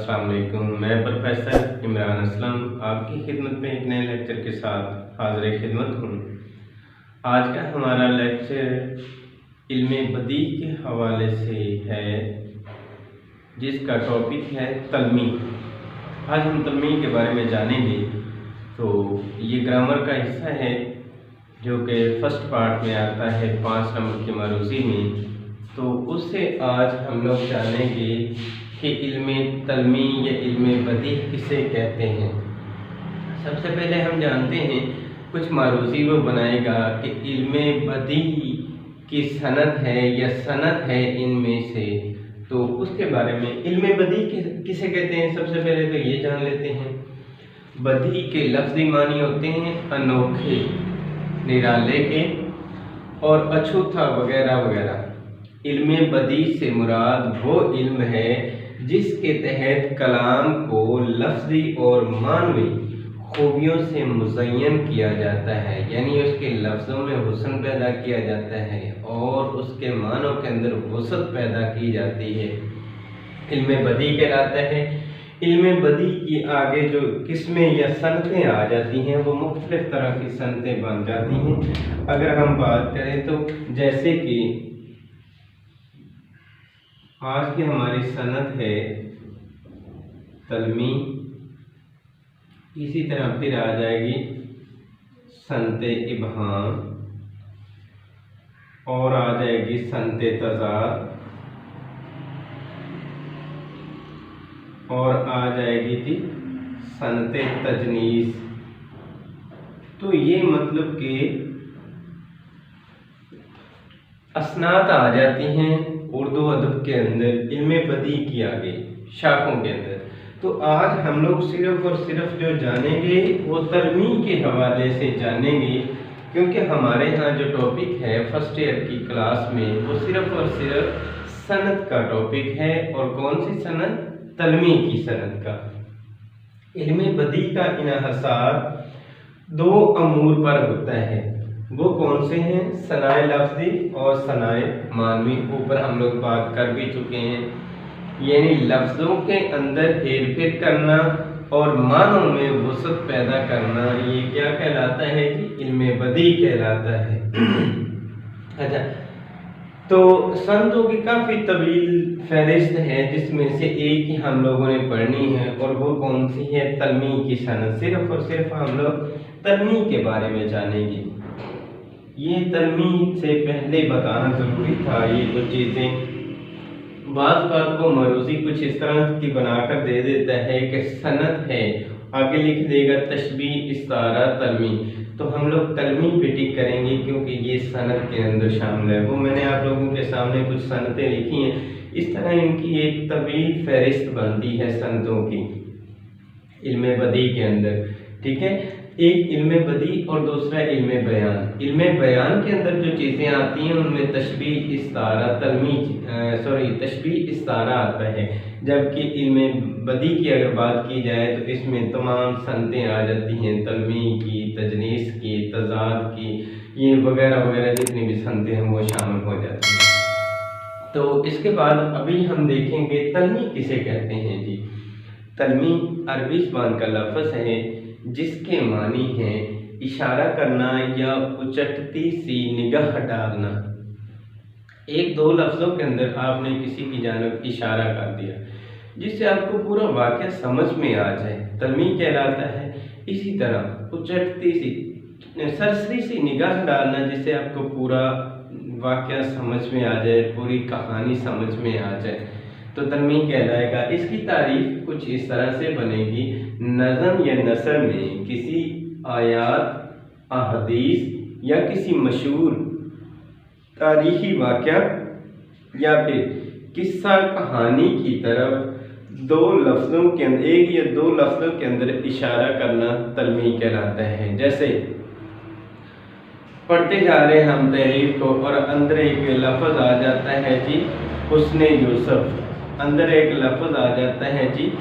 अस्सलाम वालेकुम। मैं प्रोफेसर इमरान असलम आपकी खिदमत में एक नए लेक्चर के साथ हाज़िर खिदमत हूँ। आज का हमारा लेक्चर इल्मे बदी के हवाले से है, जिसका टॉपिक है तलमी। आज हम तलमी के बारे में जानेंगे। तो ये ग्रामर का हिस्सा है जो कि फर्स्ट पार्ट में आता है 5 नंबर की मरूज़ी में। तो उससे आज हम लोग जानेंगे कि इल्मे तलमी या इल्मे बदी किसे कहते हैं। सबसे पहले हम जानते हैं कुछ मारूज़ी वो बनाएगा कि इल्मे बदी की सनद है या सनद है इनमें से। तो उसके बारे में इल्मे बदी किसे कहते हैं सबसे पहले तो ये जान लेते हैं। बदी के लफ्ज़ी मानी होते हैं अनोखे, निराले के और अछूता वगैरह वगैरह। इल्मे बदी से मुराद वो इल्म है जिसके तहत कलाम को लफ्ज़ी और मानवी खूबियों से मुज़य्यन किया जाता है, यानी उसके लफ्ज़ों में हुस्न पैदा किया जाता है और उसके मानों के अंदर वसअत पैदा की जाती है, इल्मे बदी कहलाता है। इल्मे बदी की आगे जो किस्में या सनतें आ जाती हैं वो मुख्तलिफ़ तरह की सनतें बन जाती हैं। अगर हम बात करें तो जैसे कि आज की हमारी सनद है तलमी, इसी तरह फिर आ जाएगी सनते इबहाम और आ जाएगी सनते तज़ाद और आ जाएगी थी सनते तजनीस। तो ये मतलब कि असनात आ जाती हैं उर्दू अदब के अंदर इल्मे बदी की आगे शाखों के अंदर। तो आज हम लोग सिर्फ और सिर्फ जो जानेंगे वो तलमी के हवाले से जानेंगे, क्योंकि हमारे यहाँ जो टॉपिक है फर्स्ट ईयर की क्लास में वो सिर्फ और सिर्फ सनद का टॉपिक है। और कौन सी सनद? तलमी की सनद का। इल्मे बदी का इन्हिसार 2 अमूर पर होता है। वो कौन से हैं? सनाए लफ्ज़ी और सनाए मानवी। ऊपर हम लोग बात कर भी चुके हैं, यानी लफ्ज़ों के अंदर हेर फेर करना और मानों में वसअत पैदा करना, ये क्या कहलाता है कि इल्मे बदी कहलाता है। अच्छा, तो सनदों की काफ़ी तवील फहरिस्त है, जिसमें से एक ही हम लोगों ने पढ़नी है और वो कौन सी है? तलमी की सनद। सिर्फ और सिर्फ हम लोग तलमी के बारे में जानेंगे। ये तलमी से पहले बताना ज़रूरी था ये कुछ चीज़ें। बात को मरूज़ी कुछ इस तरह की बनाकर दे देता है कि सनद है, आगे लिख देगा तशबीह इस्तारा तलमी। तो हम लोग तलमी पे टिक करेंगे क्योंकि ये सनद के अंदर शामिल है। वो मैंने आप लोगों के सामने कुछ सनतें लिखी हैं, इस तरह इनकी एक तवील फहरिस्त बनती है सनदों की इल्मे बदी के अंदर। ठीक है, एक इल्मे बदी और दूसरा इल्मे बयान। इल्मे बयान के अंदर जो चीज़ें आती हैं उनमें तशबीह इस्तारा तशबीह इस्तारा आता है, जबकि इल्मे बदी की अगर बात की जाए तो इसमें तमाम सनतें आ जाती हैं, तलमी की, तजनीस की, तज़ाद की, ये वगैरह वगैरह जितनी भी सनतें हैं वो शामिल हो जाती हैं। तो इसके बाद अभी हम देखेंगे तलमी किसे कहते हैं जी। तलमी अरबी ज़बान का लफ्ज़ है जिसके मानी हैं इशारा करना या उचटती सी निगाह डालना। 1-2 लफ्ज़ों के अंदर आपने किसी की जानब इशारा कर दिया जिससे आपको पूरा वाक़या समझ में आ जाए, तलमी कहलाता है। इसी तरह उचटती सी सरसरी सी निगाह डालना जिससे आपको पूरा वाक़या समझ में आ जाए, पूरी कहानी समझ में आ जाए, तो तलमी कहलाएगा। इसकी तारीफ कुछ इस तरह से बनेगी, नज़म या नसर में किसी आयात, अहदीस या किसी मशहूर तारीखी वाक़या या फिर किस्सा कहानी की तरफ 2 लफ्ज़ों के अंदर, 1 या 2 लफ्ज़ों के अंदर इशारा करना तलमी कहलाता है। जैसे पढ़ते जा रहे हैं हम तहरीर को और अंदर एक लफ्ज़ आ जाता है जी हुस्ने यूसुफ, अंदर एक लफ्ज़ आ जाता है जी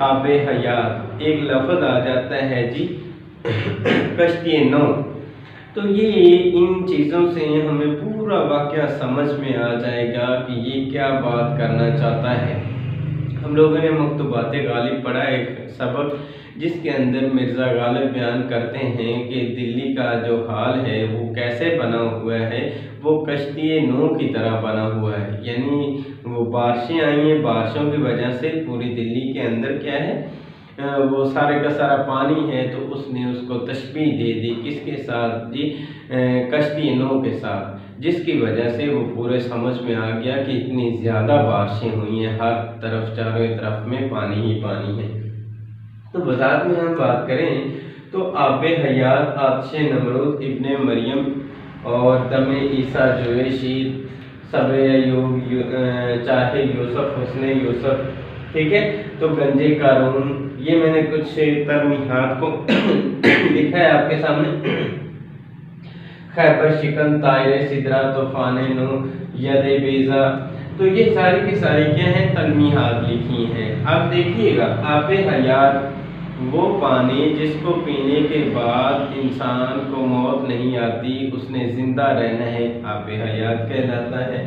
आबे हयात, एक लफ्ज़ आ जाता है जी कश्ती नौ। तो ये इन चीज़ों से हमें पूरा वाक़या समझ में आ जाएगा कि ये क्या बात करना चाहता है। हम लोगों ने मकतूबात गालिब पढ़ा एक सबक, जिसके अंदर मिर्ज़ा गालिब बयान करते हैं कि दिल्ली का जो हाल है वो कैसे बना हुआ है, वो कश्ती नूह की तरह बना हुआ है। यानी वो बारिशें आई हैं, बारिशों की वजह से पूरी दिल्ली के अंदर क्या है, वो सारे का सारा पानी है, तो उसने उसको तशबीह दे दी किसके साथ जी, कश्ती नूह के साथ, जिसकी वजह से वो पूरे समझ में आ गया कि इतनी ज़्यादा बारिशें हुई हैं, हर तरफ चारों तरफ में पानी ही पानी है। तो वज़ाहत में हम बात करें तो आबे हयात आतिश नमरूद इब्ने मरियम और दमे ईसा जोए शीत सब्र अय्यूब चाहे यूसुफ हुस्ने यूसुफ, ठीक है। तो गंजे कारून, ये मैंने कुछ तरमीहात को लिखा है आपके सामने। खैबर शिकन तायरे सिदरा तूफान नूह यदे बेजा, तो ये सारी की सारी क्या हैं, तलमीहात लिखी हैं। अब देखिएगा, आबे हयात वो पानी जिसको पीने के बाद इंसान को मौत नहीं आती, उसने ज़िंदा रहना है, आबे हयात कहलाता है।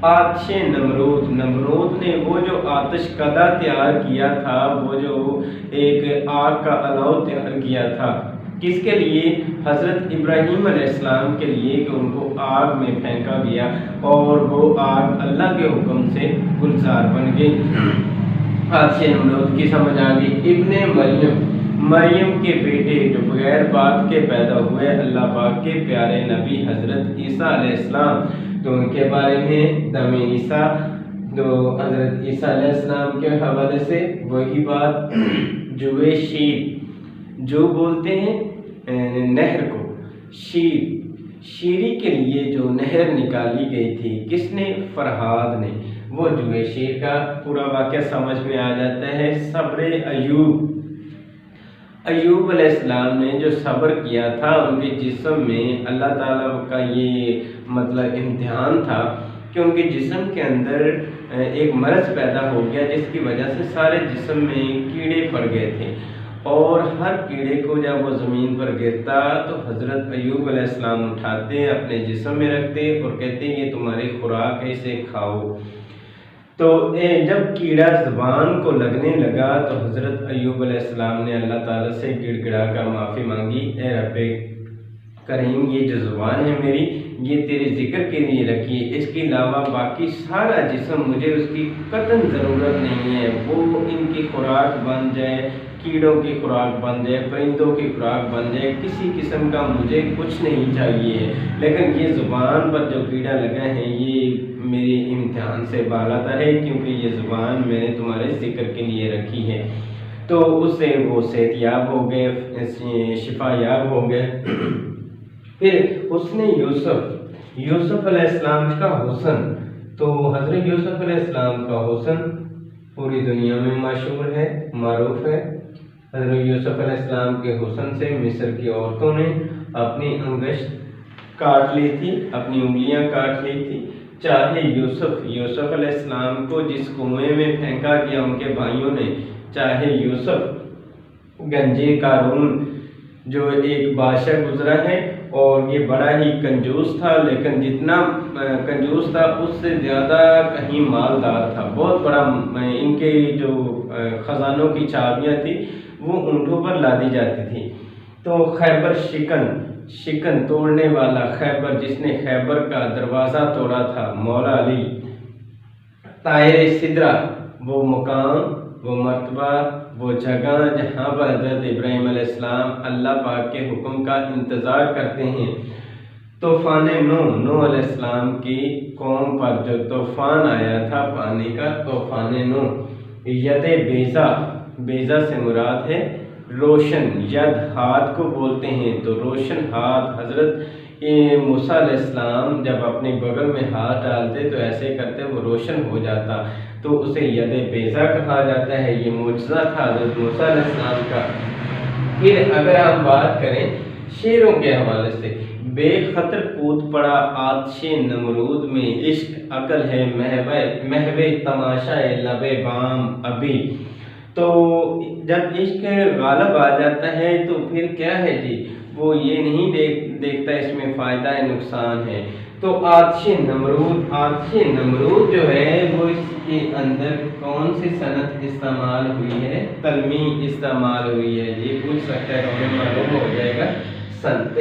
आतिश नमरूद, नमरूद ने वो जो आतिश कदा तैयार किया था, वो जो एक आग का अलाव तैयार किया था, किसके लिए, हज़रत इब्राहीम अलैहिस्सलाम के लिए, कि उनको आग में फेंका गया और वो आग अल्लाह के हुक्म से गुलजार बन गई। आतिश नमरूद की समझ आ गई। इब्ने मरियम, मरियम के बेटे जो बगैर बाप के पैदा हुए, अल्लाह पाक के प्यारे नबी हज़रत ईसा अलैहिस्सलाम, तो उनके बारे में दमे ईसा, तो हज़रत ईसा अलैहिस्सलाम के हवाले से वही बात। जुए शीर, जो बोलते हैं नहर को, शीरी के लिए जो नहर निकाली गई थी, किसने, फरहाद ने, वो जुए शीर का पूरा वाक़या समझ में आ जाता है। सब्र अय्यूब, अय्यूब अलैहिस्सलाम ने जो सब्र किया था, उनके जिस्म में अल्लाह ताला का ये मतलब इम्तिहान था कि उनके जिस्म के अंदर एक मर्ज़ पैदा हो गया, जिसकी वजह से सारे जिस्म में कीड़े पड़ गए थे, और हर कीड़े को जब वो ज़मीन पर गिरता तो हज़रत अय्यूब अलैहिस्सलाम उठाते, अपने जिस्म में रखते और कहते ये तुम्हारी खुराक है, इसे खाओ। तो जब कीड़ा ज़बान को लगने लगा तो हज़रत अय्यूब अलैहिस्सलाम ने अल्लाह ताला से गिड़गिड़ा कर माफ़ी मांगी, ए रब्बे करीम, ये जो ज़ुबान है मेरी, ये तेरे ज़िक्र के लिए रखी है, इसके अलावा बाकी सारा जिस्म मुझे उसकी कतई ज़रूरत नहीं है, वो इनकी खुराक बन जाए, कीड़ों की खुराक बन जाए, परिंदों की खुराक बन जाए, किसी किस्म का मुझे कुछ नहीं चाहिए, लेकिन ये ज़ुबान पर जो कीड़ा लगा है ये मेरे इम्तिहान से बालातर है, क्योंकि ये ज़ुबान मैंने तुम्हारे ज़िक्र के लिए रखी है। तो उससे वो सेहतयाब हो गए, शिफायाब हो गए। फिर उसने यूसुफ अलैहिस्सलाम का हुस्न, तो हज़रत यूसुफ अलैहिस्सलाम का हुस्न पूरी दुनिया में मशहूर है, मारूफ है। हज़रत यूसुफ अलैहिस्सलाम के हुस्न से मिस्र की औरतों ने अपनी अंगुष्ठ काट ली थी, अपनी उंगलियां काट ली थी। चाहे यूसुफ अलैहिस्सलाम को जिस कुएं में फेंका गया उनके भाइयों ने, चाहे यूसुफ गंजे कारून जो एक बादशाह गुजरा है और ये बड़ा ही कंजूस था, लेकिन जितना कंजूस था उससे ज़्यादा कहीं मालदार था, बहुत बड़ा। इनके जो ख़जानों की चाबियाँ थी वो ऊँटों पर लादी जाती थी। तो खैबर शिकन तोड़ने वाला, खैबर जिसने खैबर का दरवाज़ा तोड़ा था, मौला अली। तायरे सिदरा, वो मुकाम, वो मर्तबा, वो जगह जहाँ पर हज़रत इब्राहीम अलैहिस्सलाम अल्लाह पाक के हुक्म का इंतज़ार करते हैं। तूफ़ान नूह अलैहिस्सलाम की कौम पर जो तूफ़ान आया था पानी का, तूफ़ान नूह। यदे बेज़ा से मुराद है रोशन, यद हाथ को बोलते हैं, तो रोशन हाथ। हज़रत मूसा अलैहिस्सलाम जब अपने बगल में हाथ डालते तो ऐसे करते वो रोशन हो जाता, तो उसे यद बेज़ा कहा जाता है। ये मुअजिज़ा था हज़रत मूसा अलैहिस्सलाम का। फिर अगर हम बात करें शेरों के हवाले से, बेखतर कूद पड़ा आतिश नमरूद में, इश्क अकल है महवे तमाशा लबे बाम अभी। तो जब इश्क गालब आ जाता है तो फिर क्या है जी, वो ये नहीं देखता इसमें फ़ायदा है नुकसान है। तो आतिश नमरूद जो है वो इसके अंदर कौन सी सनत इस्तेमाल हुई है? तलमी इस्तेमाल हुई है। ये पूछ सकता है, हमें मालूम हो जाएगा सनत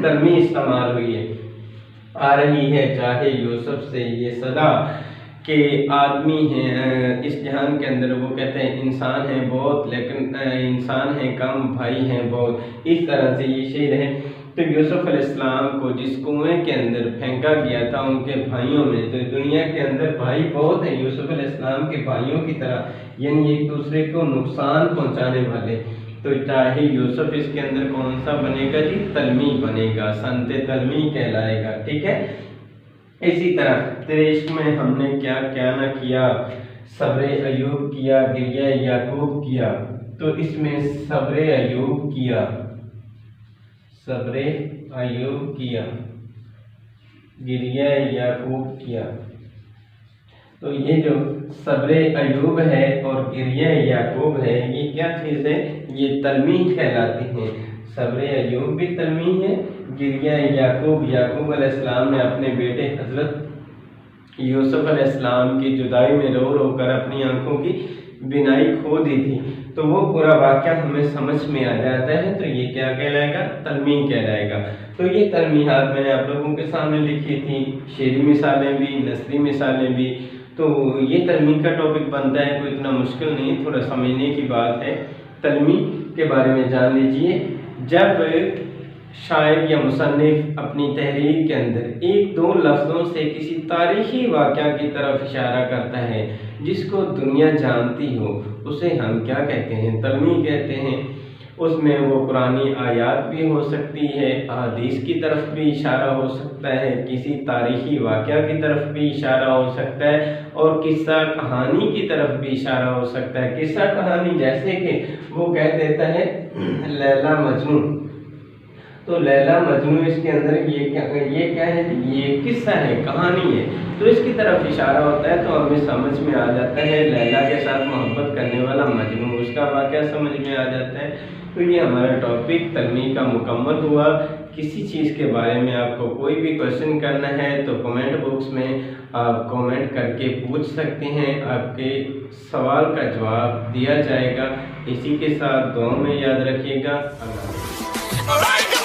तलमी इस्तेमाल हुई है। आ रही है चाहे यूसुफ से ये सदा कि आदमी हैं इस जहान के अंदर, वो कहते हैं इंसान हैं बहुत लेकिन इंसान हैं कम, भाई हैं बहुत, इस तरह से ये शेर है। तो यूसुफ अलैहिस्सलाम को जिस कुएं के अंदर फेंका गया था उनके भाइयों में, तो दुनिया के अंदर भाई बहुत हैं यूसुफ अलैहिस्सलाम के भाइयों की तरह, यानी एक दूसरे को नुकसान पहुंचाने वाले। तो चाहे यूसुफ इसके अंदर कौन सा बनेगा जी? तलमी बनेगा, संत तलमी कहलाएगा। ठीक है। इसी तरह तेरे इश्क में हमने क्या क्या न किया, सब्र अयूब किया, गिरिया याकूब किया। तो इसमें सब्र अयूब किया, सब्र अयूब किया, गिरिया याकूब किया। तो ये जो सब्र अयूब है और गिरिया याकूब है, ये क्या चीज़ है? ये तलमी कहलाती हैं। सब्र अयूब भी तलमी है, गिरिया याकूब अलैहिस्सलाम ने अपने बेटे हज़रत यूसुफ अलैहिस्सलाम की जुदाई में रो रो कर अपनी आंखों की बिनाई खो दी थी। तो वो पूरा वाक़या हमें समझ में आ जाता है, तो ये क्या कहलाएगा? तलमी कहलाएगा। तो ये तलमीहात मैंने आप लोगों के सामने लिखी थी, शेरी मिसालें भी, नसरी मिसालें भी। तो ये तलमी का टॉपिक बनता है, कोई इतना मुश्किल नहीं, थोड़ा समझने की बात है। तलमी के बारे में जान लीजिए। जब शायर या मुसन्निफ अपनी तहरीर के अंदर एक दो लफ्ज़ों से किसी तारीख़ी वाक़या की तरफ इशारा करता है जिसको दुनिया जानती हो, उसे हम क्या कहते हैं? तलमी कहते हैं। उसमें वो कुरानी आयात भी हो सकती है, हदीस की तरफ भी इशारा हो सकता है, किसी तारीख़ी वाक़या की तरफ भी इशारा हो सकता है और किस्सा कहानी की तरफ भी इशारा हो सकता है। किस्सा कहानी जैसे कि वो कह देता है लैला मजनू, तो लैला मजनू इसके अंदर ये क्या है? ये किस्सा है, कहानी है, तो इसकी तरफ इशारा होता है। तो हमें समझ में आ जाता है लैला के साथ मोहब्बत करने वाला मजनू, उसका वाक़या समझ में आ जाता है। तो ये हमारा टॉपिक तलमी का मुकम्मल हुआ। किसी चीज़ के बारे में आपको कोई भी क्वेश्चन करना है तो कमेंट बॉक्स में आप कमेंट करके पूछ सकते हैं, आपके सवाल का जवाब दिया जाएगा। इसी के साथ दुआ में याद रखिएगा। अल्लाह।